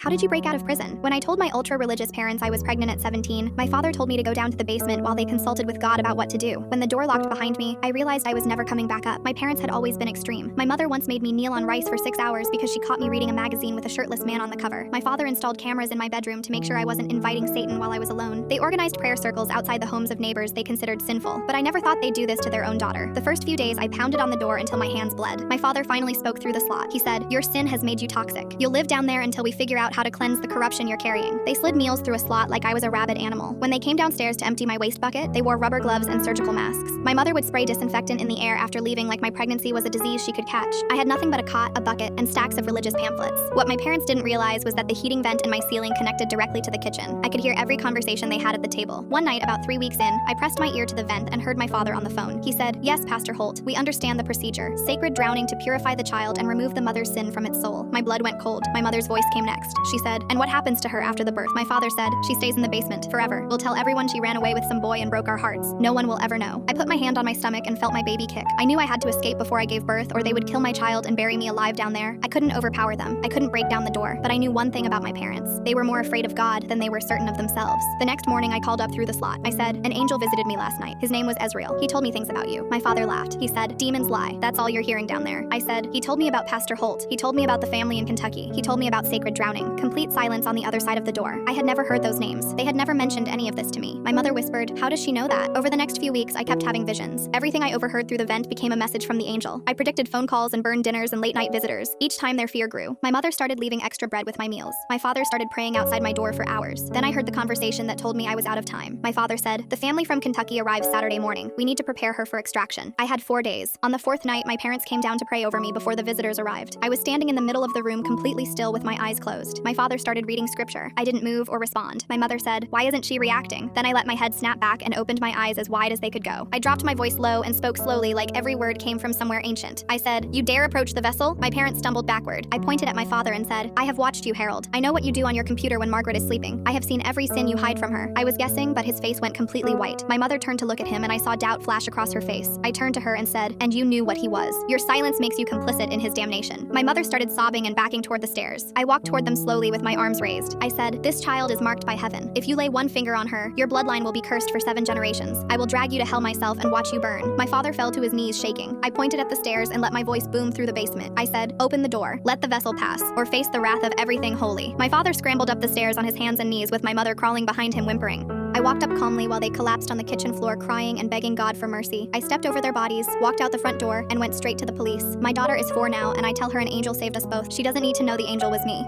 How did you break out of prison? When I told my ultra-religious parents I was pregnant at 17, my father told me to go down to the basement while they consulted with God about what to do. When the door locked behind me, I realized I was never coming back up. My parents had always been extreme. My mother once made me kneel on rice for 6 hours because she caught me reading a magazine with a shirtless man on the cover. My father installed cameras in my bedroom to make sure I wasn't inviting Satan while I was alone. They organized prayer circles outside the homes of neighbors they considered sinful, but I never thought they'd do this to their own daughter. The first few days, I pounded on the door until my hands bled. My father finally spoke through the slot. He said, "Your sin has made you toxic. You'll live down there until we figure out how to cleanse the corruption you're carrying." They slid meals through a slot like I was a rabid animal. When they came downstairs to empty my waste bucket, they wore rubber gloves and surgical masks. My mother would spray disinfectant in the air after leaving like my pregnancy was a disease she could catch. I had nothing but a cot, a bucket, and stacks of religious pamphlets. What my parents didn't realize was that the heating vent in my ceiling connected directly to the kitchen. I could hear every conversation they had at the table. One night, about 3 weeks in, I pressed my ear to the vent and heard my father on the phone. He said, "Yes, Pastor Holt, we understand the procedure. Sacred drowning to purify the child and remove the mother's sin from its soul." My blood went cold. My mother's voice came next. She said, "And what happens to her after the birth?" My father said, "She stays in the basement forever. We'll tell everyone she ran away with some boy and broke our hearts. No one will ever know." I put my hand on my stomach and felt my baby kick. I knew I had to escape before I gave birth or they would kill my child and bury me alive down there. I couldn't overpower them. I couldn't break down the door, but I knew one thing about my parents. They were more afraid of God than they were certain of themselves. The next morning, I called up through the slot. I said, "An angel visited me last night. His name was Ezreal. He told me things about you." My father laughed. He said, "Demons lie. That's all you're hearing down there." I said, "He told me about Pastor Holt. He told me about the family in Kentucky. He told me about sacred drowning." Complete silence on the other side of the door. I had never heard those names. They had never mentioned any of this to me. My mother whispered, "How does she know that?" Over the next few weeks, I kept having visions. Everything I overheard through the vent became a message from the angel. I predicted phone calls and burned dinners and late-night visitors. Each time their fear grew. My mother started leaving extra bread with my meals. My father started praying outside my door for hours. Then I heard the conversation that told me I was out of time. My father said, "The family from Kentucky arrives Saturday morning. We need to prepare her for extraction." I had 4 days. On the 4th night, my parents came down to pray over me before the visitors arrived. I was standing in the middle of the room completely still with my eyes closed. My father started reading scripture. I didn't move or respond. My mother said, "Why isn't she reacting?" Then I let my head snap back and opened my eyes as wide as they could go. I dropped my voice low and spoke slowly like every word came from somewhere ancient. I said, "You dare approach the vessel?" My parents stumbled backward. I pointed at my father and said, "I have watched you, Harold. I know what you do on your computer when Margaret is sleeping. I have seen every sin you hide from her." I was guessing, but his face went completely white. My mother turned to look at him and I saw doubt flash across her face. I turned to her and said, "And you knew what he was. Your silence makes you complicit in his damnation." My mother started sobbing and backing toward the stairs. I walked toward them slowly with my arms raised. I said, "This child is marked by heaven. If you lay one finger on her, your bloodline will be cursed for 7 generations. I will drag you to hell myself and watch you burn." My father fell to his knees shaking. I pointed at the stairs and let my voice boom through the basement. I said, "Open the door. Let the vessel pass, or face the wrath of everything holy." My father scrambled up the stairs on his hands and knees with my mother crawling behind him whimpering. I walked up calmly while they collapsed on the kitchen floor crying and begging God for mercy. I stepped over their bodies, walked out the front door, and went straight to the police. My daughter is 4 now, and I tell her an angel saved us both. She doesn't need to know the angel was me.